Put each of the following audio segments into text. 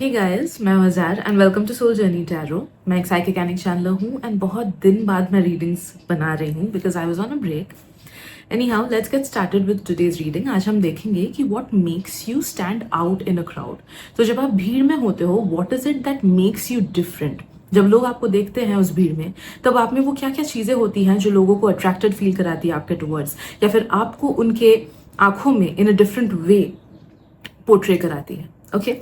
हे guys, मैं Wazar and welcome to soul journey tarot. मैं एक साइकिक एनिक चैनलर हूँ एंड बहुत दिन बाद मैं रीडिंग्स बना रही हूँ because I was on a break. Anyhow, let's get started with today's reading. आज हम देखेंगे कि what makes you stand out in a crowd. तो जब आप भीड़ में होते हो, what is it that makes you different. जब लोग आपको देखते हैं उस भीड़ में, तब आप में वो क्या क्या चीज़ें होती हैं जो लोगों को अट्रैक्टेड फील कराती है आपके टुवर्ड्स, या फिर आपको उनके आंखों में इन अ डिफरेंट वे पोर्ट्रे कराती है। ओके,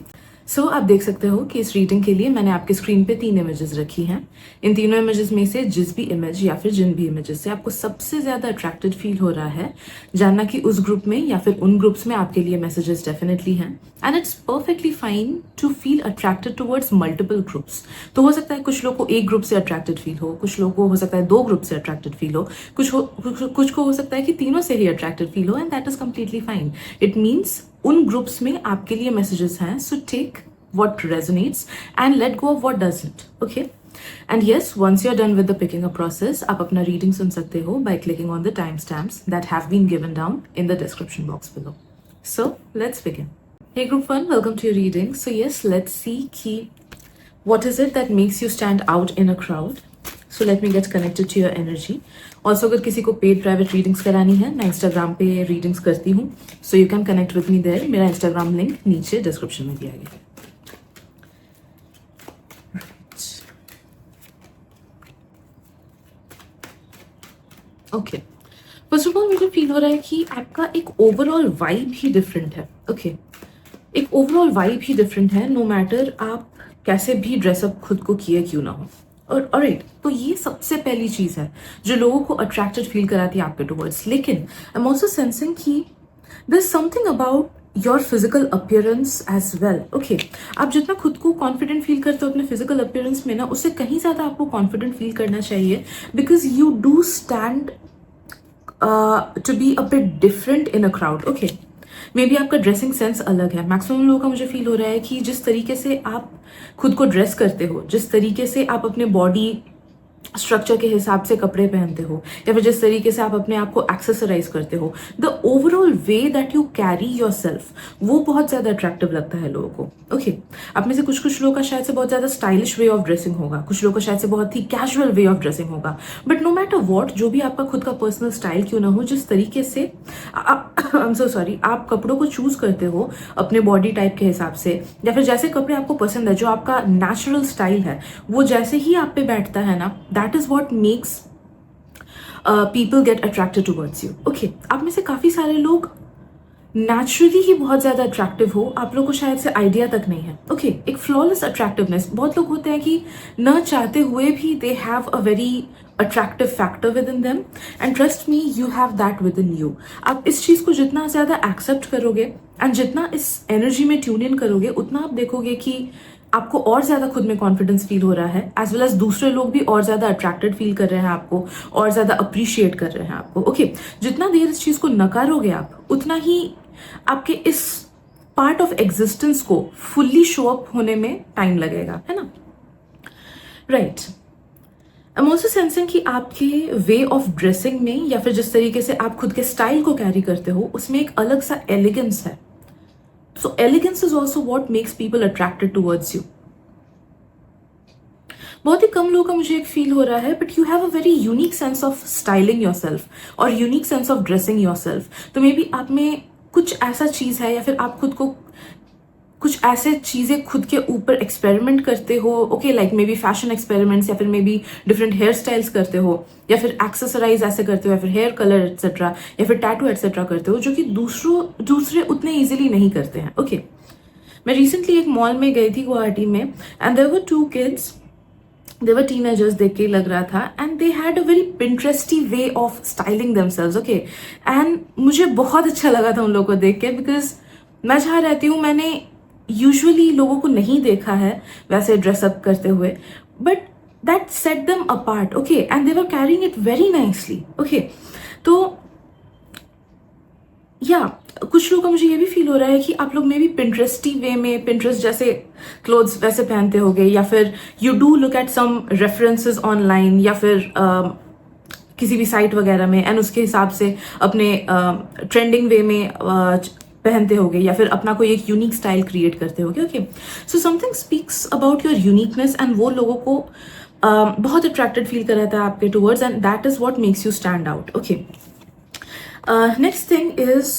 सो आप देख सकते हो कि इस रीडिंग के लिए मैंने आपके स्क्रीन पे 3 इमेजेस रखी हैं। इन तीनों इमेजेस में से जिस भी इमेज या फिर जिन भी इमेजेस से आपको सबसे ज़्यादा अट्रैक्टेड फील हो रहा है, जानना कि उस ग्रुप में या फिर उन ग्रुप्स में आपके लिए मैसेजेस डेफिनेटली हैं। And it's perfectly fine to feel attracted towards multiple groups. तो हो सकता है कुछ लोग को एक ग्रुप से अट्रैक्टेड फील हो, कुछ लोग को हो सकता है 2 ग्रुप से अट्रैक्टेड फील हो, कुछ को हो सकता है कि तीनों से ही अट्रैक्टेड फील हो, and that is completely fine. It means उन ग्रुप्स में आपके लिए मैसेजेस हैं, so take what resonates and let go of what doesn't. Okay, and yes, once you're done with the picking up process, आप अपना reading सुन सकते हो by clicking on the timestamps that have been given down in the description box below. So let's begin. Hey group 1, welcome to your reading. So yes, let's see ki what is it that makes you stand out in a crowd. So let me get connected to your energy. Also, अगर किसी को paid private readings करानी है, मैं Instagram पे readings करती हूँ, so you can connect with me there. मेरा इंस्टाग्राम लिंक नीचे डिस्क्रिप्शन में दिया गया है। ओके, फर्स्ट ऑफ ऑल मुझे फील हो रहा है कि आपका एक ओवरऑल वाइब ही डिफरेंट है। ओके, एक ओवरऑल वाइब ही डिफरेंट है, नो मैटर आप कैसे भी ड्रेसअप खुद को किए क्यों ना हो। और ऑलराइट, तो ये सबसे पहली चीज़ है जो लोगों को अट्रैक्टेड फील कराती है आपके टुवर्ड्स। लेकिन आई एम ऑल्सो सेंसिंग कि there is something about your physical appearance as well. Okay, आप जितना खुद को कॉन्फिडेंट फील करते हो अपने फिजिकल अपीयरेंस में ना, उससे कहीं ज़्यादा आपको कॉन्फिडेंट फील करना चाहिए, because you do stand to be a bit different in a crowd. Okay, may be आपका ड्रेसिंग सेंस अलग है। मैक्सिमम लोगों का मुझे फील हो रहा है कि जिस तरीके से आप खुद को ड्रेस करते हो, जिस तरीके से आप अपने बॉडी स्ट्रक्चर के हिसाब से कपड़े पहनते हो, या फिर जिस तरीके से आप अपने आप को एक्सेसराइज करते हो, the overall way that you carry your self, वो बहुत ज़्यादा अट्रैक्टिव लगता है लोगों को। ओके, आप में से कुछ लोगों का शायद से बहुत ज़्यादा स्टाइलिश वे ऑफ ड्रेसिंग होगा, कुछ लोगों का शायद से बहुत ही कैजुअल वे ऑफ ड्रेसिंग होगा, बट नो मैटर वॉट, जो भी आपका खुद का पर्सनल स्टाइल क्यों ना हो, जिस तरीके से आई एम सो सॉरी, आप कपड़ों को चूज करते हो अपने बॉडी टाइप के हिसाब से, या फिर जैसे कपड़े आपको पसंद है, जो आपका नेचुरल स्टाइल है, वो जैसे ही आप पे बैठता है ना, that is what makes people get attracted towards you. Okay, आप में से काफी सारे लोग नेचुरली ही बहुत ज्यादा अट्रैक्टिव हो, आप लोग को शायद से आइडिया तक नहीं है। ओके, एक फ्लॉलेस अट्रैक्टिवनेस। बहुत लोग होते हैं कि न चाहते हुए भी they have a very attractive factor with in them, and trust me, you have that with in you. आप इस चीज को जितना ज्यादा एक्सेप्ट करोगे एंड जितना इस एनर्जी में ट्यून इन करोगे, उतना आप देखोगे कि आपको और ज्यादा खुद में कॉन्फिडेंस फील हो रहा है, एज वेल एज दूसरे लोग भी और ज्यादा अट्रैक्टेड फील कर रहे हैं आपको, और ज्यादा अप्रिशिएट कर रहे हैं आपको। ओके, जितना देर इस चीज को नकारोगे आप, उतना ही आपके इस पार्ट ऑफ एग्जिस्टेंस को फुल्ली शो अप होने में टाइम लगेगा, है ना? Right, I am also sensing कि आपके वे ऑफ ड्रेसिंग में, या फिर जिस तरीके से आप खुद के स्टाइल को कैरी करते हो, उसमें एक अलग सा एलिगेंस है। So elegance is also what makes people attracted towards you. बहुत ही कम लोगों का मुझे एक फील हो रहा है, but you have a very unique sense of styling yourself और unique sense of dressing yourself. तो मे बी आप में कुछ ऐसा चीज है, या फिर आप खुद को कुछ ऐसे चीजें खुद के ऊपर एक्सपेरिमेंट करते हो। Okay, like maybe fashion experiments, या फिर maybe different hair styles करते हो, या फिर एक्सेसराइज ऐसे करते हो, या फिर हेयर कलर एटसेट्रा, या फिर टैटू एटसेट्रा करते हो, जो कि दूसरे उतने ईजिली नहीं करते हैं। ओके, मैं रिसेंटली एक मॉल में गई थी गुवाहाटी में, and there were 2 kids, they were teenagers, देख के लग रहा था, and they had a very Pinteresty way of styling themselves. Okay, and मुझे बहुत अच्छा लगा था उन लोगों को देख के, because मैं जहाँ रहती हूँ, मैंने यूजुअली लोगों को नहीं देखा है वैसे ड्रेसअप करते हुए, but that set them apart. Okay, and they were carrying it very nicely. Okay, तो या कुछ लोगों का मुझे ये भी फील हो रहा है कि आप लोग में भी पिंटरेस्टी वे में, पिंटरेस्ट जैसे क्लोथ्स वैसे पहनते होगे, या फिर you do look at some references online, या फिर किसी भी साइट वगैरह में, एंड उसके हिसाब से अपने ट्रेंडिंग वे में पहनते होगे या फिर अपना कोई एक यूनिक स्टाइल क्रिएट करते होगे. Okay, so something speaks about your uniqueness and वो लोगों को बहुत अट्रैक्टेड फील कराता है आपके towards and that is what makes you stand out. Okay, next thing is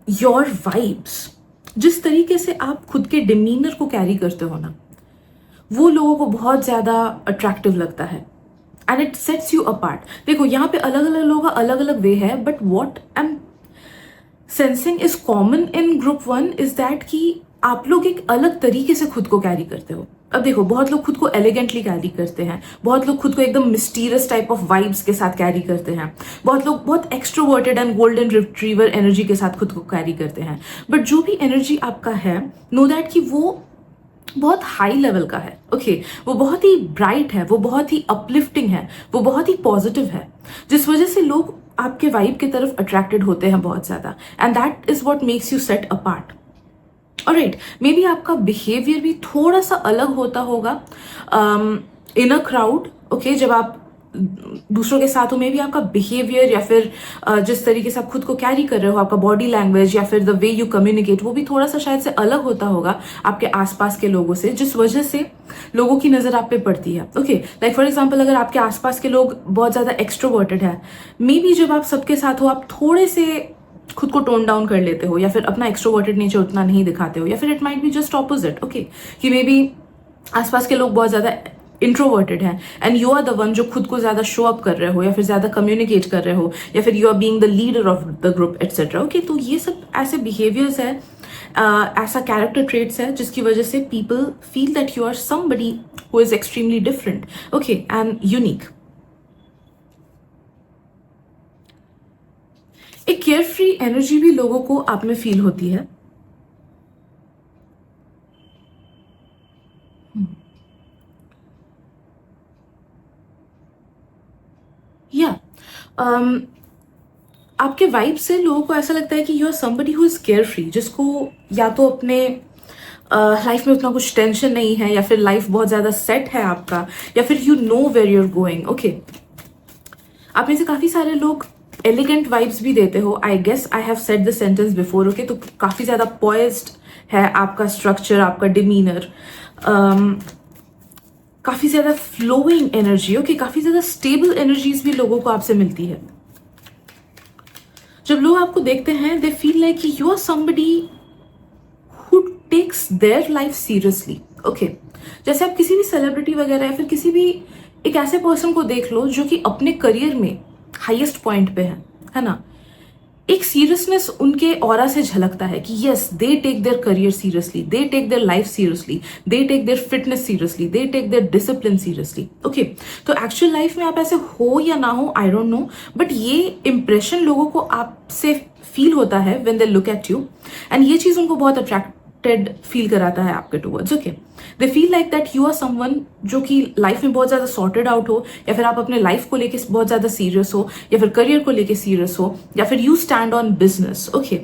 your vibes. जिस तरीके से आप खुद के डिमीनर को कैरी करते हो ना, वो लोगों को बहुत ज़्यादा अट्रैक्टिव लगता है and it sets you apart. देखो यहाँ पे अलग अलग लोगों का अलग अलग वे है, but what I am sensing is common in group 1 is that कि आप लोग एक अलग तरीके से खुद को कैरी करते हो. अब देखो, बहुत लोग खुद को एलिगेंटली कैरी करते हैं, बहुत लोग खुद को एकदम मिस्टीरियस टाइप ऑफ वाइब्स के साथ कैरी करते हैं, बहुत लोग बहुत extroverted and golden retriever energy के साथ खुद को कैरी करते हैं. बट जो भी एनर्जी आपका है, नो दैट कि वो बहुत हाई लेवल का है. ओके, वो बहुत ही ब्राइट है, वो बहुत ही अपलिफ्टिंग है, वो बहुत ही पॉजिटिव है, जिस वजह से लोग आपके वाइब की तरफ अट्रैक्टेड होते हैं बहुत ज्यादा. And that is what makes you set apart. Alright, may be आपका बिहेवियर भी थोड़ा सा अलग होता होगा इन अ क्राउड. ओके, जब आप दूसरों के साथ हो, मे बी आपका बिहेवियर या फिर जिस तरीके से आप खुद को कैरी कर रहे हो, आपका बॉडी लैंग्वेज या फिर द वे यू कम्युनिकेट, वो भी थोड़ा सा शायद से अलग होता होगा आपके आसपास के लोगों से, जिस वजह से लोगों की नजर आप पे पड़ती है. ओके, लाइक फॉर एग्जांपल, अगर आपके आसपास के लोग बहुत ज्यादा एक्सट्रोवर्टेड है, मे बी जब आप सबके साथ हो आप थोड़े से खुद को टोन डाउन कर लेते हो या फिर अपना एक्सट्रोवर्टेड नेचर उतना नहीं दिखाते हो, या फिर it might be just opposite. Okay, कि मे बी आसपास के लोग बहुत ज्यादा इंट्रोवर्टेड हैं and you are the one जो खुद को ज्यादा शो अप कर रहे हो या फिर ज्यादा कम्युनिकेट कर रहे हो, या फिर you are being the leader of the group etcetera. Okay, तो ये सब ऐसे बिहेवियर्स है, ऐसा कैरेक्टर ट्रेट्स है जिसकी वजह से people feel that you are somebody who is extremely different, okay, and unique. एक केयरफ्री एनर्जी भी लोगों को आप में फील होती है. या आपके वाइब से लोगों को ऐसा लगता है कि you are somebody who is carefree, जिसको या तो अपने लाइफ में उतना कुछ टेंशन नहीं है, या फिर लाइफ बहुत ज्यादा सेट है आपका, या फिर you know where you are going. Okay, आप में से काफी सारे लोग एलिगेंट वाइब्स भी देते हो. I guess I have said the sentence before. Okay, तो काफी ज्यादा पॉइज्ड है आपका स्ट्रक्चर, आपका डिमीनर, काफी ज्यादा फ्लोइंग एनर्जी. ओके, काफी ज्यादा स्टेबल एनर्जीज भी लोगों को आपसे मिलती है. जब लोग आपको देखते हैं, they feel like you are somebody who takes their life seriously. Okay, जैसे आप किसी भी सेलिब्रिटी वगैरह या फिर किसी भी एक ऐसे पर्सन को देख लो जो कि अपने करियर में हाईएस्ट पॉइंट पे है ना, एक सीरियसनेस उनके ऑरा से झलकता है कि yes, they take their career seriously, they take their life seriously, they take their fitness seriously, they take their discipline seriously. Okay, तो एक्चुअल लाइफ में आप ऐसे हो या ना हो, आई डोंट नो, बट ये इंप्रेशन लोगों को आपसे फील होता है when they look at you, and ये चीज उनको बहुत अट्रैक्टेड फील कराता है आपके towards. Okay, they feel like that you are someone जो कि लाइफ में बहुत ज्यादा सॉर्टेड आउट हो, या फिर आप अपने लाइफ को लेके बहुत ज्यादा सीरियस हो, या फिर करियर को लेके सीरियस हो, या फिर you stand on business. Okay,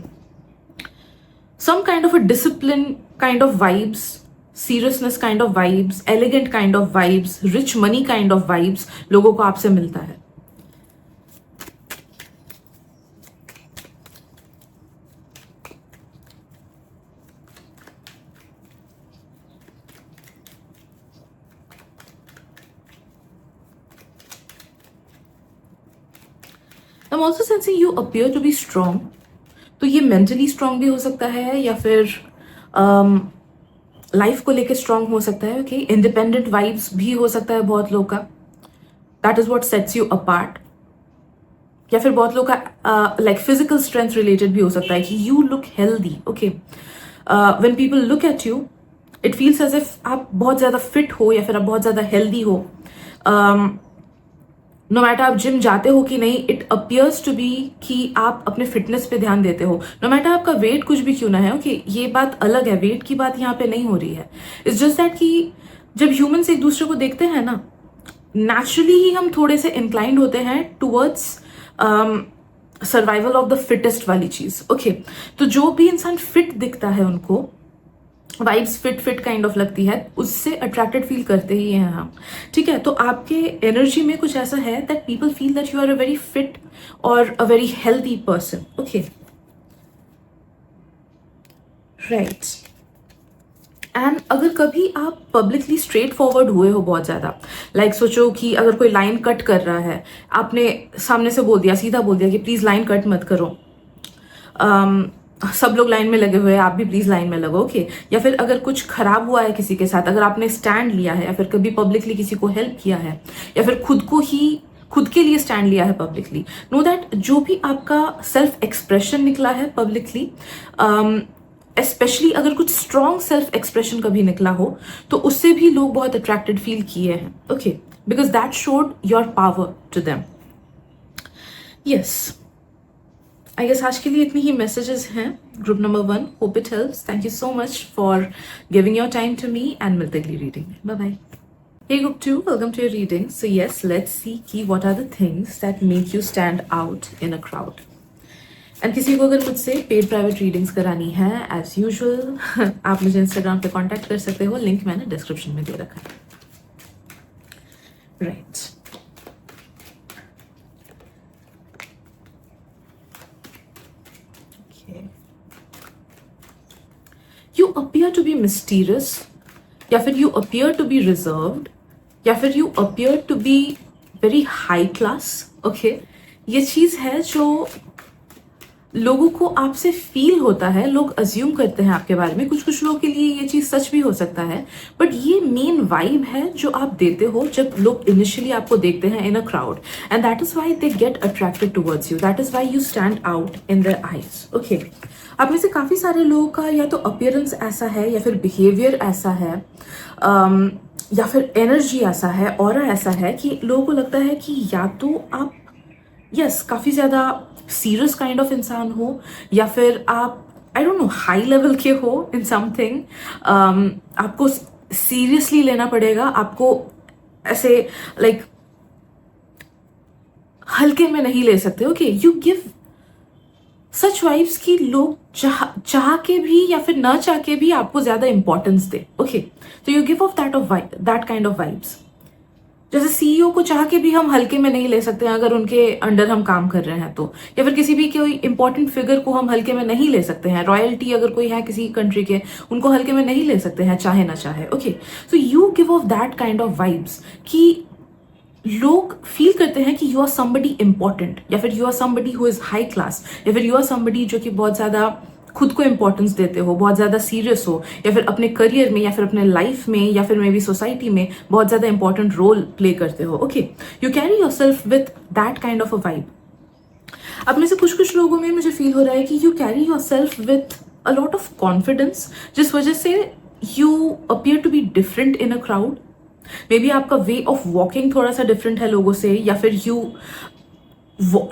some kind of a discipline kind of vibes, seriousness kind of vibes, elegant kind of vibes, rich money kind of vibes लोगों को आपसे मिलता है. I'm also sensing you appear to be strong. तो ये mentally strong भी हो सकता है, या फिर लाइफ को लेके स्ट्रांग हो सकता है. ओके, इंडिपेंडेंट वाइब्स भी हो सकता है बहुत लोग का. That is what sets you apart. या फिर बहुत लोग का लाइक फिजिकल स्ट्रेंथ रिलेटेड भी हो सकता है कि you look healthy. Okay, when people look at you, it feels as if आप बहुत ज्यादा फिट हो या फिर आप बहुत ज्यादा हेल्दी हो. नो मैटर आप जिम जाते हो कि नहीं, इट अपियर्स टू बी कि आप अपने फिटनेस पे ध्यान देते हो. नो मैटर आपका वेट कुछ भी क्यों ना है. ओके, ये बात अलग है, वेट की बात यहाँ पे नहीं हो रही है. इट्स जस्ट दैट कि जब ह्यूमंस एक दूसरे को देखते हैं ना, नेचुरली ही हम थोड़े से इंक्लाइंड होते हैं towards survival of the fittest वाली चीज. ओके, तो जो भी इंसान फिट दिखता है उनको वाइब्स फिट काइंड ऑफ लगती है, उससे अट्रैक्टेड फील करते ही हैं हम. ठीक है, तो आपके एनर्जी में कुछ ऐसा है that people feel that you are a very fit और a very healthy person. Okay, right. And अगर कभी आप पब्लिकली स्ट्रेट फॉरवर्ड हुए हो बहुत ज़्यादा, लाइक सोचो कि अगर कोई लाइन कट कर रहा है, आपने सामने से बोल दिया, सीधा बोल दिया कि प्लीज़ लाइन कट मत करो, सब लोग लाइन में लगे हुए हैं, आप भी प्लीज लाइन में लगो, ओके। या फिर अगर कुछ खराब हुआ है किसी के साथ, अगर आपने स्टैंड लिया है या फिर कभी पब्लिकली किसी को हेल्प किया है या फिर खुद के लिए स्टैंड लिया है पब्लिकली, नो दैट जो भी आपका सेल्फ एक्सप्रेशन निकला है पब्लिकली, स्पेशली अगर कुछ स्ट्रॉन्ग सेल्फ एक्सप्रेशन कभी निकला हो, तो उससे भी लोग बहुत अट्रैक्टेड फील किए हैं, okay, because that showed your power to them. Yes, I guess आज के लिए इतनी ही मैसेजेस हैं। Group number 1, hope it helps. Thank you so much for giving your time to me and मिलते अगली रीडिंग में। Bye bye. Hey group 2, welcome to your reading. So yes, let's see what are the things that make you stand out in a crowd. And किसी को अगर मुझसे paid private readings करानी है, as usual आप मुझे Instagram पे contact कर सकते हो, लिंक मैंने डिस्क्रिप्शन में दे रखा है। Right, you appear to be mysterious, या फिर you appear to be reserved, या फिर you appear to be very high class, okay. ये चीज है जो लोगों को आपसे फील होता है, लोग अज्यूम करते हैं आपके बारे में। कुछ कुछ लोगों के लिए ये चीज सच भी हो सकता है, बट ये मेन वाइब है जो आप देते हो जब लोग इनिशियली आपको देखते हैं in a crowd, and that is why they get attracted towards you, that is why you stand out in their eyes, okay. आप में से काफी सारे लोगों का या तो अपीयरेंस ऐसा है, या फिर बिहेवियर ऐसा है, या फिर एनर्जी ऐसा है, ऑरा ऐसा है कि लोगों को लगता है कि या तो आप काफी ज्यादा सीरियस काइंड ऑफ इंसान हो, या फिर आप आई डोंट नो हाई लेवल के हो इन समथिंग। आपको सीरियसली लेना पड़ेगा, आपको ऐसे लाइक हल्के में नहीं ले सकते, okay. You give such vibes कि लोग चाह के भी या फिर ना चाह के भी आपको ज्यादा इंपॉर्टेंस दे, ओके। तो you give of that kind of vibes. जैसे सीईओ को चाह के भी हम हल्के में नहीं ले सकते हैं अगर उनके अंडर हम काम कर रहे हैं तो, या फिर किसी भी कोई इंपॉर्टेंट फिगर को हम हल्के में नहीं ले सकते हैं। रॉयल्टी अगर कोई है किसी कंट्री के, उनको हल्के में नहीं ले सकते हैं, चाहे ना चाहे, okay. So you give of that kind of vibes कि लोग फील करते हैं कि यू आर समबडी इंपॉर्टेंट, या फिर you are somebody who is high class, या फिर यू आर समबडी जो कि बहुत ज्यादा खुद को इंपॉर्टेंस देते हो, बहुत ज्यादा सीरियस हो, या फिर अपने करियर में या फिर अपने लाइफ में या फिर मे बी सोसाइटी में बहुत ज्यादा इंपॉर्टेंट रोल प्ले करते हो, okay. You carry yourself with that kind of a vibe. अब में से कुछ कुछ लोगों में मुझे फील हो रहा है कि you carry yourself with a lot of confidence, जिस वजह से you appear to be different in a crowd. Maybe आपका वे ऑफ वॉकिंग थोड़ा सा डिफरेंट है लोगों से, या फिर यू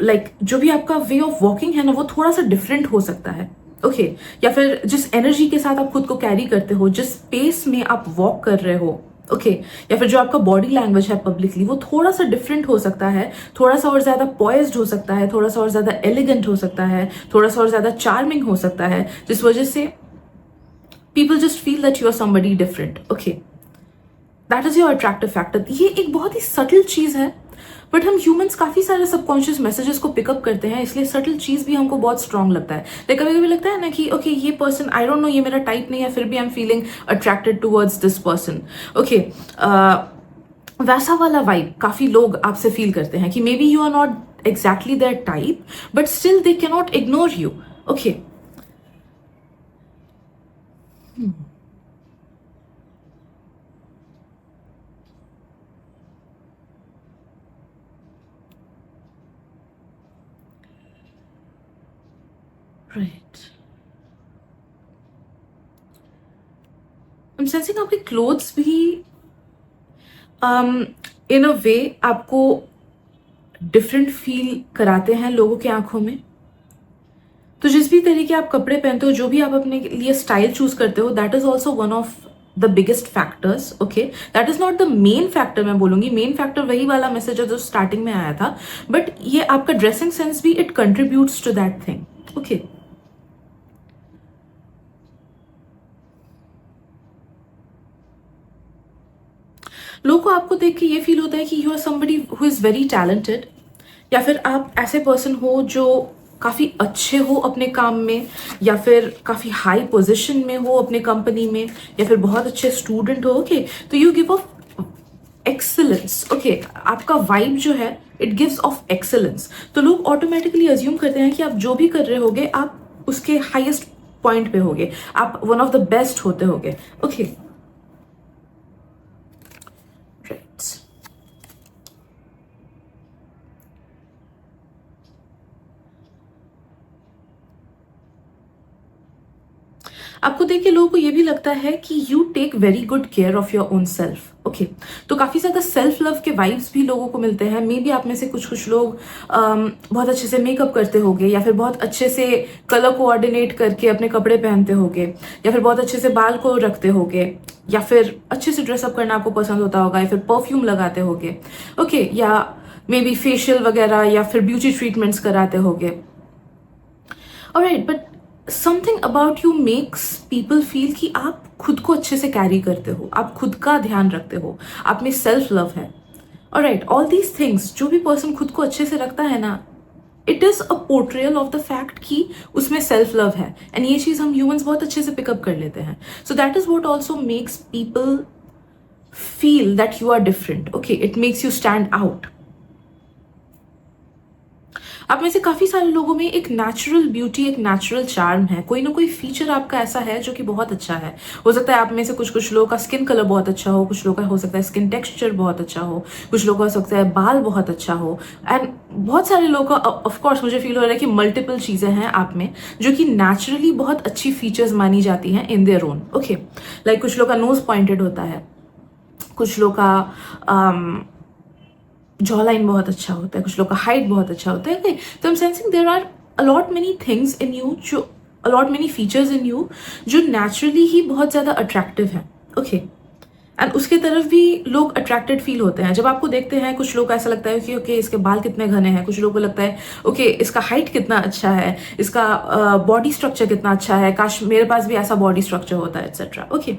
लाइक जो भी आपका वे ऑफ वॉकिंग है ना, वो थोड़ा सा डिफरेंट हो सकता है, ओके। या फिर जिस एनर्जी के साथ आप खुद को कैरी करते हो, जिस स्पेस में आप वॉक कर रहे हो, ओके। या फिर जो आपका बॉडी लैंग्वेज है पब्लिकली, वो थोड़ा सा डिफरेंट हो सकता है, थोड़ा सा और ज्यादा पॉइज्ड हो सकता है, थोड़ा सा और ज्यादा एलिगेंट हो सकता है, थोड़ा सा और ज्यादा चार्मिंग हो सकता है, जिस वजह से people just feel that you are somebody different, okay. That is your attractive factor. ये एक बहुत ही सटल चीज है, बट हम ह्यूमंस काफी सारे सबकॉन्शियस मैसेजेस को पिकअप करते हैं, इसलिए सटल चीज भी हमको बहुत स्ट्रांग लगता है। लेकिन कभी कभी लगता है ना कि ओके ये पर्सन आई डोंट नो, ये मेरा टाइप नहीं है, फिर भी I am feeling attracted towards this person, okay. वैसा वाला वाइब काफी लोग आपसे फील करते हैं कि maybe you are not exactly their type, but still they can not ignore you, okay. Right, I am sensing आपके क्लोथ्स भी इन अ वे आपको डिफरेंट फील कराते हैं लोगों की आंखों में। तो जिस भी तरीके आप कपड़े पहनते हो, जो भी आप अपने लिए स्टाइल चूज करते हो, that is also one of the biggest factors, okay. That is not the main factor, मैं बोलूंगी मेन फैक्टर वही वाला मैसेज है जो स्टार्टिंग में आया था, बट ये आपका ड्रेसिंग सेंस भी it contributes to that thing, okay. लोगों को आपको देख के ये फील होता है कि you are somebody who is very talented, या फिर आप ऐसे पर्सन हो जो काफ़ी अच्छे हो अपने काम में, या फिर काफ़ी हाई पोजीशन में हो अपने कंपनी में, या फिर बहुत अच्छे स्टूडेंट हो, ओके, तो you give of excellence, okay, आपका वाइब जो है इट गिव्स ऑफ एक्सेलेंस। तो लोग ऑटोमेटिकली अज्यूम करते हैं कि आप जो भी कर रहे होगे आप उसके हाईएस्ट पॉइंट पे होगे, आप वन ऑफ द बेस्ट होते होगे, ओके, राइट। आपको देख के लोगों को ये भी लगता है कि you take very good care of your own self, okay, तो काफ़ी ज़्यादा सेल्फ लव के वाइब्स भी लोगों को मिलते हैं। मे बी आप में से कुछ कुछ लोग बहुत अच्छे से मेकअप करते होंगे, या फिर बहुत अच्छे से कलर कोऑर्डिनेट करके अपने कपड़े पहनते होंगे, या फिर बहुत अच्छे से बाल को रखते होंगे, या फिर अच्छे से ड्रेसअप करना आपको पसंद होता होगा, या फिर परफ्यूम लगाते होंगे, ओके, या मे बी फेशियल वगैरह या फिर ब्यूटी ट्रीटमेंट्स कराते होंगे, alright, but something about you makes people feel कि आप खुद को अच्छे से कैरी करते हो, आप खुद का ध्यान रखते हो, आप में सेल्फ लव है, ऑलराइट, ऑल दीज थिंग्स। जो भी पर्सन खुद को अच्छे से रखता है ना, it is a portrayal of the fact कि उसमें सेल्फ लव है, एंड ये चीज हम ह्यूमंस बहुत अच्छे से पिकअप कर लेते हैं। So that is what also makes people feel that you are different, okay, it makes you stand out. आप में से काफी सारे लोगों में एक नेचुरल ब्यूटी, एक नेचुरल चार्म है, कोई ना कोई फीचर आपका ऐसा है जो कि बहुत अच्छा है। हो सकता है आप में से कुछ कुछ लोगों का स्किन कलर बहुत अच्छा हो, कुछ लोगों का हो सकता है स्किन टेक्सचर बहुत अच्छा हो, कुछ लोगों का हो सकता है बाल बहुत अच्छा हो, एंड बहुत सारे लोगों का ऑफकोर्स मुझे फील हो रहा है कि मल्टीपल चीजें हैं आप में जो कि नेचुरली बहुत अच्छी फीचर्स मानी जाती हैं in their own, okay, like कुछ लोगों का नोज पॉइंटेड होता है, कुछ लोगों का जॉ लाइन बहुत अच्छा होता है, कुछ लोग का हाइट बहुत अच्छा होता है, okay? तो I am sensing there are a lot many things in you, जो a lot many features in you जो नेचुरली ही बहुत ज़्यादा अट्रैक्टिव है, ओके, एंड उसके तरफ भी लोग अट्रैक्टेड फील होते हैं जब आपको देखते हैं। कुछ लोग ऐसा लगता है कि ओके इसके बाल कितने घने हैं, कुछ लोगों को लगता है ओके इसका हाइट कितना अच्छा है, इसका बॉडी स्ट्रक्चर कितना अच्छा है, काश मेरे पास भी ऐसा बॉडी स्ट्रक्चर होता है, एक्सेट्रा, ओके।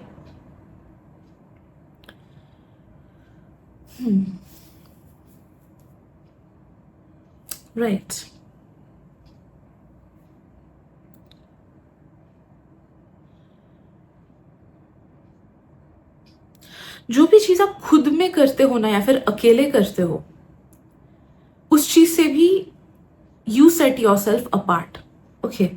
राइट, जो भी चीज आप खुद में करते हो ना, या फिर अकेले करते हो, उस चीज से भी you set your self apart, okay.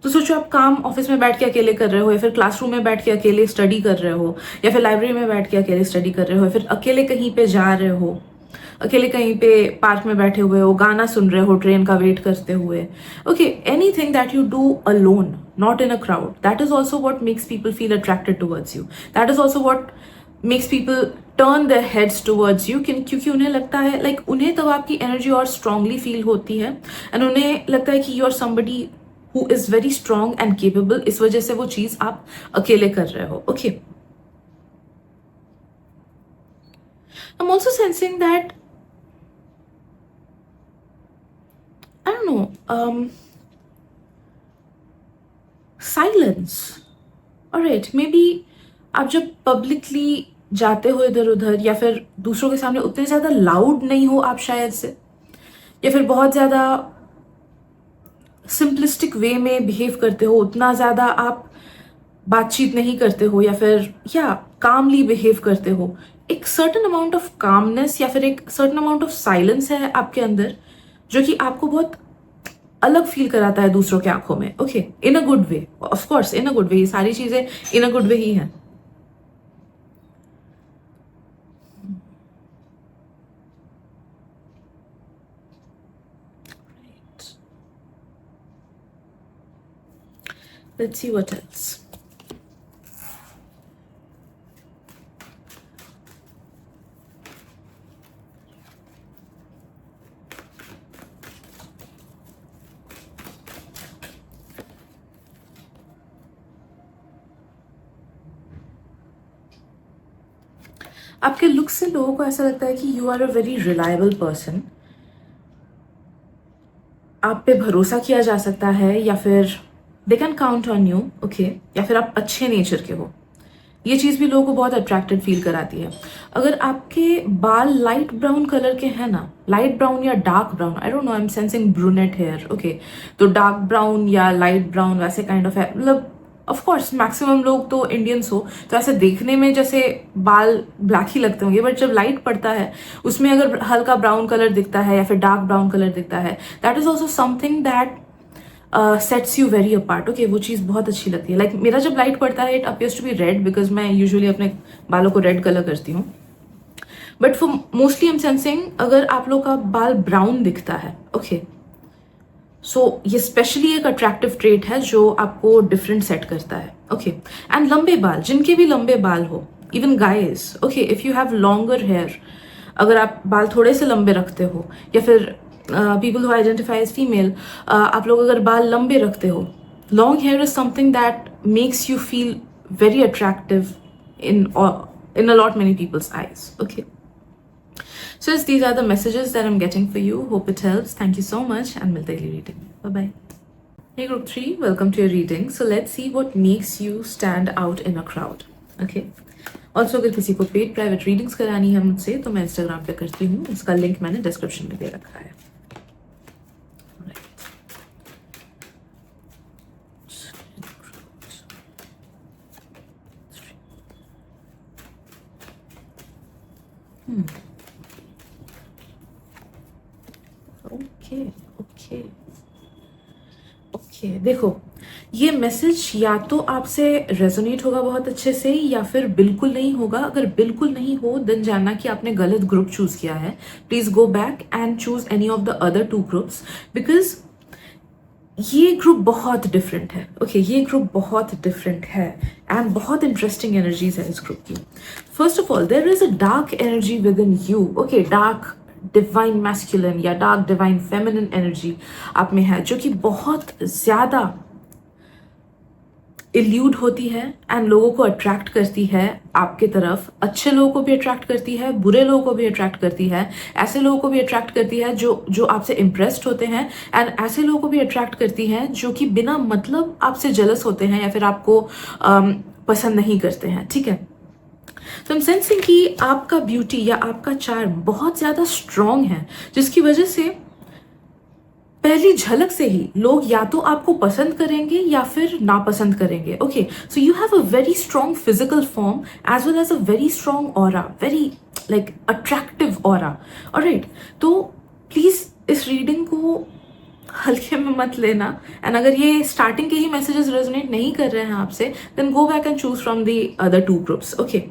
तो सोचो आप काम ऑफिस में बैठ के अकेले कर रहे हो, या फिर क्लासरूम में बैठ के अकेले स्टडी कर रहे हो, या फिर लाइब्रेरी में बैठ के अकेले स्टडी कर रहे हो, या फिर अकेले कहीं पे जा रहे हो, अकेले कहीं पे पार्क में बैठे हुए हो, गाना सुन रहे हो ट्रेन का वेट करते हुए, okay, anything that you do alone, not in a crowd, that is also what makes people feel attracted towards you, that is also what makes people turn their heads towards you, क्योंकि उन्हें लगता है like उन्हें तब आपकी energy और strongly feel होती है, एंड उन्हें लगता है कि you are somebody who is very strong and capable, इस वजह से वो चीज आप अकेले कर रहे हो, okay. I am also sensing that I don't know, silence. Alright, maybe आप जब पब्लिकली जाते हो इधर उधर, या फिर दूसरों के सामने उतने ज़्यादा लाउड नहीं हो आप शायद से, या फिर बहुत ज़्यादा सिंपलिस्टिक वे में बिहेव करते हो, उतना ज़्यादा आप बातचीत नहीं करते हो, या फिर या कामली बिहेव करते हो, एक सर्टन अमाउंट ऑफ कामनेस या फिर एक सर्टन अमाउंट ऑफ साइलेंस है आपके अंदर जो कि आपको बहुत अलग फील कराता है दूसरों की आंखों में, okay, in a good way, of course in a good way, ये सारी चीजें इन अ गुड वे ही हैं। Let's see what else. आपके लुक से लोगों को ऐसा लगता है कि you are a very reliable person, आप पे भरोसा किया जा सकता है, या फिर they can count on you, okay, या फिर आप अच्छे नेचर के हो, ये चीज़ भी लोगों को बहुत अट्रैक्टेड फील कराती है। अगर आपके बाल लाइट ब्राउन कलर के हैं ना, लाइट ब्राउन या dark brown, I don't know, I am sensing brunette hair, okay, तो डार्क ब्राउन या लाइट ब्राउन वैसे काइंड ऑफ है, मतलब ऑफ कोर्स मैक्सिमम लोग तो इंडियंस हो तो ऐसे देखने में जैसे बाल ब्लैक ही लगते होंगे, बट जब लाइट पड़ता है उसमें अगर हल्का ब्राउन कलर दिखता है या फिर डार्क ब्राउन कलर दिखता है, that is also something that sets you very apart. Okay, वो चीज़ बहुत अच्छी लगती है। लाइक मेरा जब लाइट पड़ता है it appears to be red, because मैं यूजुअली अपने बालों को रेड कलर करती हूँ, but for mostly am sensing अगर आप लोग का बाल ब्राउन दिखता है, ओके, सो ये स्पेशली एक अट्रैक्टिव ट्रेट है जो आपको डिफरेंट सेट करता है। ओके, एंड लंबे बाल, जिनके भी लंबे बाल हो, even guys, okay, if you have longer hair, अगर आप बाल थोड़े से लंबे रखते हो या फिर people who identify as female, आप लोग अगर बाल लंबे रखते हो, long hair is something that makes you feel very attractive in a lot many people's eyes. Okay, so yes, these are the messages that I'm getting for you. Hope it helps. Thank you so much and milte agle reading. Bye bye. Hey group 3, welcome to your reading. So let's see what makes you stand out in a crowd. Okay, also अगर किसी को paid private readings करानी है मुझसे तो मैं Instagram पे करती हूँ, उसका लिंक मैंने डिस्क्रिप्शन में दे रखा है। ओके ओके ओके, देखो ये मैसेज या तो आपसे रेजोनेट होगा बहुत अच्छे से या फिर बिल्कुल नहीं होगा। अगर बिल्कुल नहीं हो देन जानना कि आपने गलत ग्रुप चूज किया है। Please go back and choose any of the other 2 groups, because ये ग्रुप बहुत डिफरेंट है। ओके, ये ग्रुप बहुत डिफरेंट है एंड बहुत इंटरेस्टिंग एनर्जीज है इस ग्रुप की। First of all, there is a dark energy within you. Okay, dark divine masculine या डार्क डिवाइन फेमिनिन एनर्जी आप में है, जो कि बहुत ज्यादा इल्यूड होती है एंड लोगों को अट्रैक्ट करती है आपके तरफ। अच्छे लोगों को भी अट्रैक्ट करती है, बुरे लोगों को भी अट्रैक्ट करती है, ऐसे लोगों को भी अट्रैक्ट करती है जो आपसे इम्प्रेस्ड होते हैं, एंड ऐसे लोगों को भी अट्रैक्ट करती है जो कि बिना मतलब आपसे जेलस होते हैं या फिर आपको पसंद नहीं करते हैं। ठीक है, तो हम सेंसिंग कि आपका ब्यूटी या आपका चार्म बहुत ज्यादा स्ट्रॉन्ग है, जिसकी वजह से पहली झलक से ही लोग या तो आपको पसंद करेंगे या फिर नापसंद करेंगे। Okay, so you have a very strong physical form as well as a very strong aura, very like attractive aura. Alright, तो प्लीज इस रीडिंग को हल्के में मत लेना, एंड अगर ये स्टार्टिंग के ही मैसेजेस रेजोनेट नहीं कर रहे हैं आपसे, then go back and choose from the other 2 groups. Okay,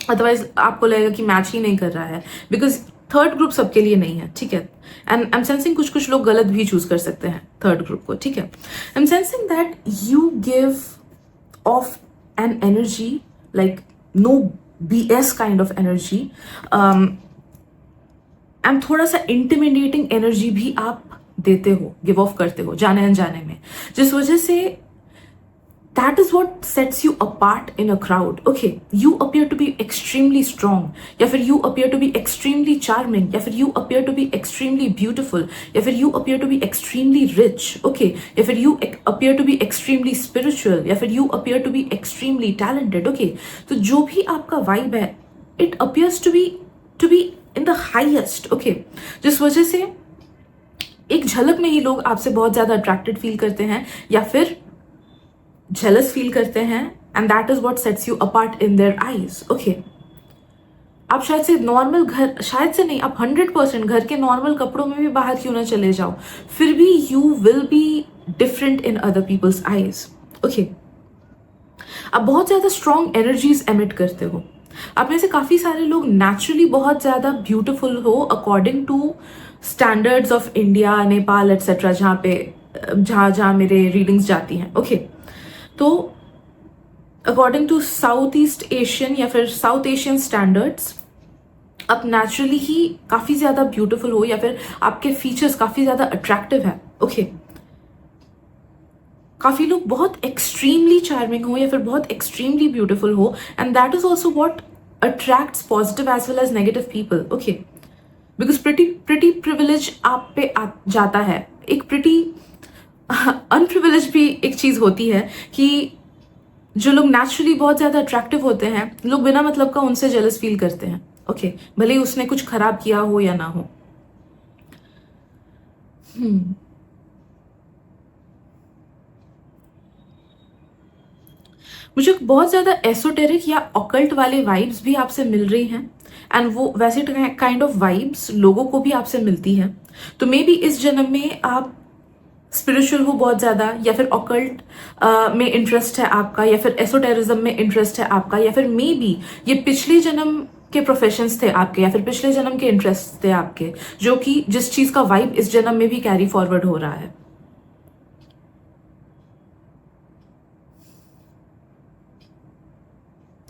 otherwise आपको लगेगा कि मैच ही नहीं कर रहा है, बिकॉज थर्ड ग्रुप सबके लिए नहीं है। ठीक है, एंड आई एम सेंसिंग कुछ लोग गलत भी चूज कर सकते हैं थर्ड ग्रुप को। ठीक है, I am sensing that you give off an energy like no BS kind of energy, and थोड़ा सा इंटिमिडेटिंग एनर्जी भी आप देते हो, गिव ऑफ करते हो जाने अनजाने में, जिस वजह से that is what sets you apart in a crowd. Okay, you appear to be extremely strong, या फिर you appear to be extremely charming, या फिर you appear to be extremely beautiful, या फिर you appear to be extremely rich. Okay, या फिर you appear to be extremely spiritual, या फिर you appear to be extremely talented. Okay, तो जो भी आपका vibe है, it appears to be in the highest. Okay, जिस वजह से एक झलक में ही लोग आपसे बहुत ज्यादा अट्रैक्टेड फील करते हैं या फिर जेलस फील करते हैं, and that is what sets you apart in their eyes. Okay, आप शायद से नॉर्मल घर, शायद से नहीं, आप 100% घर के नॉर्मल कपड़ों में भी बाहर क्यों ना चले जाओ, फिर भी you will be different in other people's eyes. Okay, आप बहुत ज्यादा स्ट्रॉन्ग एनर्जीज एमिट करते हो। आप में से काफी सारे लोग नेचुरली बहुत ज्यादा ब्यूटिफुल हो according to standards of India, Nepal etcetera, जहाँ मेरे रीडिंग्स जाती हैं। ओके, तो according to south east Asian या फिर साउथ एशियन स्टैंडर्ड्स आप नेचुरली ही काफी ज्यादा ब्यूटीफुल हो या फिर आपके फीचर्स काफी ज्यादा अट्रैक्टिव है। ओके, काफी लोग बहुत एक्सट्रीमली चार्मिंग हो या फिर बहुत एक्सट्रीमली ब्यूटीफुल हो, and that is also what attracts positive as well as negative people. Okay, because pretty privilege आप पे आ जाता है, एक प्रिटी अनप्रिविलेज भी एक चीज होती है कि जो लोग नेचुरली बहुत ज्यादा अट्रैक्टिव होते हैं, लोग बिना मतलब का उनसे जेलस फील करते हैं। ओके, भले ही उसने कुछ खराब किया हो या ना हो। मुझे बहुत ज्यादा एसोटेरिक या ऑकल्ट वाले वाइब्स भी आपसे मिल रही हैं, एंड वो वैसे काइंड ऑफ वाइब्स लोगों को भी आपसे मिलती हैं। तो मे बी इस जन्म में आप स्पिरिचुअल हो बहुत ज्यादा, या फिर ऑकल्ट में इंटरेस्ट है आपका, या फिर एसोटेरिज्म में इंटरेस्ट है आपका, या फिर मे बी ये पिछले जन्म के प्रोफेशंस थे आपके, या फिर पिछले जन्म के इंटरेस्ट थे आपके, जो कि जिस चीज का वाइब इस जन्म में भी कैरी फॉरवर्ड हो रहा है।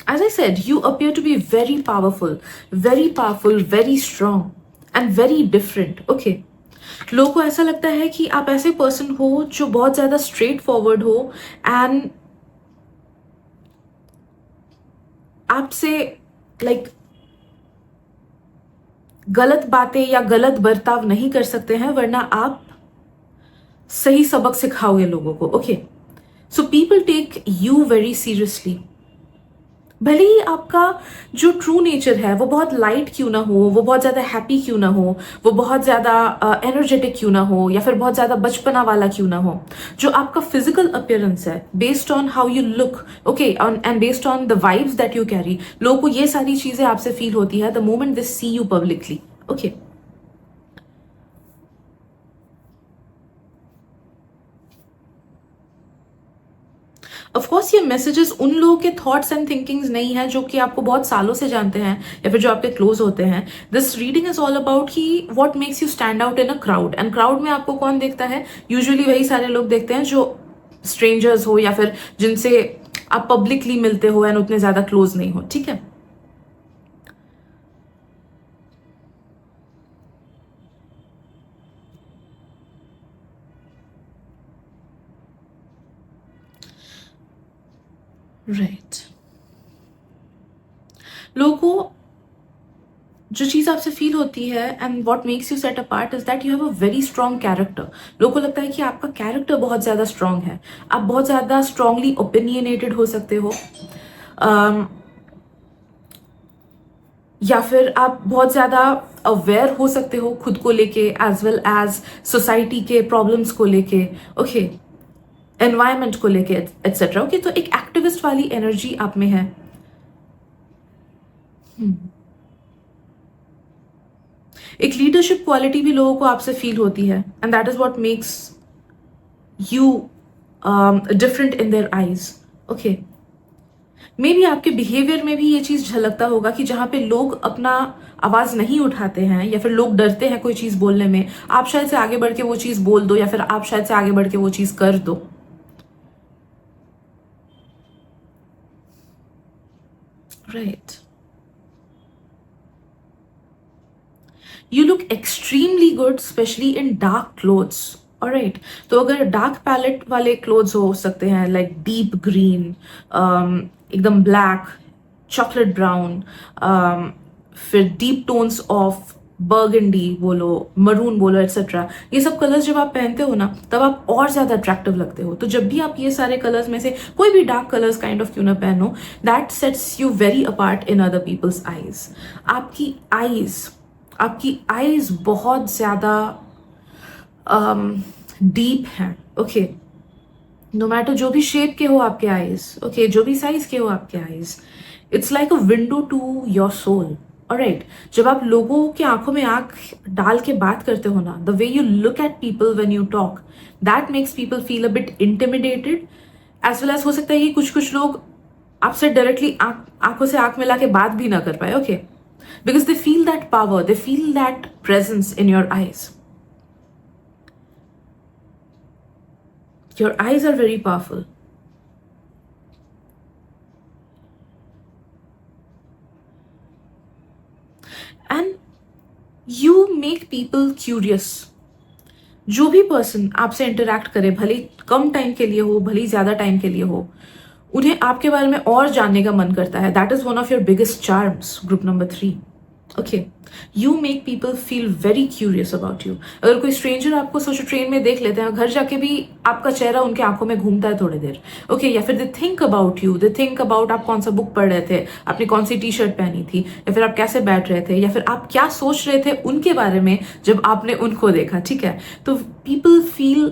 As I said, you appear to be very powerful, very strong, and very different. Okay. लोगों को ऐसा लगता है कि आप ऐसे पर्सन हो जो बहुत ज्यादा स्ट्रेट फॉरवर्ड हो, एंड आपसे लाइक गलत बातें या गलत बर्ताव नहीं कर सकते हैं, वरना आप सही सबक सिखाओगे लोगों को। Okay, so people take you very seriously. भले ही आपका जो ट्रू नेचर है वो बहुत लाइट क्यों ना हो, वो बहुत ज्यादा हैप्पी क्यों ना हो, वो बहुत ज्यादा एनर्जेटिक क्यों ना हो, या फिर बहुत ज्यादा बचपना वाला क्यों ना हो, जो आपका फिजिकल अपीयरेंस है, based on how you look, okay, and based on the vibes that you carry, लोगों को ये सारी चीजें आपसे फील होती है the moment they see you publicly. Okay, of course ये मैसेजेस उन लोगों के थॉट्स एंड थिंकिंग्स नहीं है जो कि आपको बहुत सालों से जानते हैं, या फिर जो आपके क्लोज होते हैं। This reading is all about कि what makes you stand out in a crowd, and crowd में आपको कौन देखता है? यूजुअली वही सारे लोग देखते हैं जो स्ट्रेंजर्स हो, या फिर जिनसे आप पब्लिकली मिलते हो एंड उतने ज्यादा क्लोज नहीं हो। ठीक है, राइट। लोगों को जो चीज आपसे फील होती है and what makes you set apart is that you have a very strong character. लोगों को लगता है कि आपका कैरेक्टर बहुत ज्यादा स्ट्रांग है, आप बहुत ज्यादा स्ट्रांगली ओपिनियनेटेड हो सकते हो, um, या फिर आप बहुत ज्यादा अवेयर हो सकते हो खुद को लेके, एज वेल एज सोसाइटी के प्रॉब्लम्स को लेके, ओके, एनवायरमेंट को लेके, एटसेट्रा। ओके, तो एक एक्टिविस्ट वाली एनर्जी आप में है। एक लीडरशिप क्वालिटी भी लोगों को आपसे फील होती है, and that is what makes you different in their eyes. Okay, may be आपके बिहेवियर में भी ये चीज झलकता होगा कि जहां पे लोग अपना आवाज नहीं उठाते हैं, या फिर लोग डरते हैं कोई चीज बोलने में, आप शायद से आगे बढ़ के वो चीज बोल दो, या फिर आप शायद से आगे बढ़ के वो चीज कर दो। Right, you look extremely good specially in dark clothes. Alright, तो अगर डार्क पैलेट वाले क्लोथ्स हो सकते हैं, लाइक डीप ग्रीन, एकदम ब्लैक, चॉकलेट ब्राउन, फिर डीप टोन्स ऑफ बर्गंडी बोलो, मरून बोलो, एटसेट्रा, ये सब कलर्स जब आप पहनते हो ना, तब आप और ज्यादा अट्रैक्टिव लगते हो। तो जब भी आप ये सारे कलर्स में से कोई भी डार्क कलर्स काइंड ऑफ क्यों ना पहनो, that sets you very apart in other people's eyes. आपकी आईज बहुत ज्यादा डीप हैं। ओके, नो मैटर जो भी शेप के हो आपके आईज, ओके, जो भी साइज के हो आपके eyes, it's like a window to your soul. Alright, जब आप लोगों की आंखों में आंख डाल के बात करते हो ना, the way you look at people when you talk, that makes people feel a bit intimidated, as well as हो सकता है कि कुछ कुछ लोग आपसे डायरेक्टली आंखों से आंख मिला के बात भी ना कर पाए। Okay, because they feel that power, they feel that presence in your eyes. Your eyes are very powerful. And you make people curious. जो भी पर्सन आपसे इंटरेक्ट करे, भले कम टाइम के लिए हो, भले ज्यादा टाइम के लिए हो, उन्हें आपके बारे में और जानने का मन करता है। That is one of your biggest charms, group number 3। Okay, you make people feel very curious about you. अगर कोई स्ट्रेंजर आपको सोचो ट्रेन में देख लेते हैं, घर जाके भी आपका चेहरा उनके आंखों में घूमता है थोड़ी देर. ओके, या फिर they think about you, they think about आप कौन सा बुक पढ़ रहे थे, आपने कौन सी टी शर्ट पहनी थी, या फिर आप कैसे बैठ रहे थे, या फिर आप क्या सोच रहे थे उनके बारे में जब आपने उनको देखा. ठीक है, तो people feel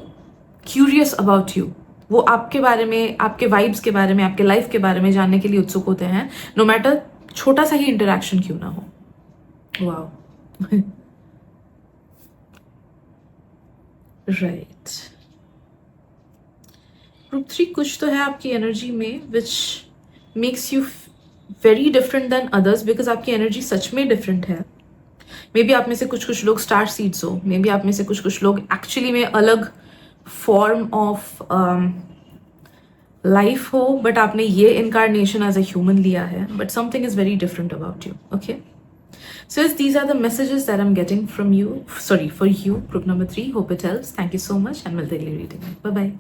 curious about you. वो आपके बारे में, आपके वाइब्स के बारे में, आपके लाइफ के बारे में जानने के लिए उत्सुक होते हैं, नो मैटर छोटा सा ही इंटरेक्शन क्यों ना हो. वाओ. राइट. ग्रुप 3 कुछ तो है आपकी एनर्जी में which makes you very different than others, because आपकी एनर्जी सच में डिफरेंट है. मे बी आप में से कुछ लोग स्टार सीड्स हो, मे बी आप में से कुछ लोग एक्चुअली में अलग फॉर्म ऑफ लाइफ हो, बट आपने ये इनकारनेशन एज अ ह्यूमन लिया है, but something is very different about you. Okay, so yes, these are the messages that I'm getting from you, sorry, for you, group number 3. Hope it helps. Thank you so much, and we'll daily reading. Bye bye.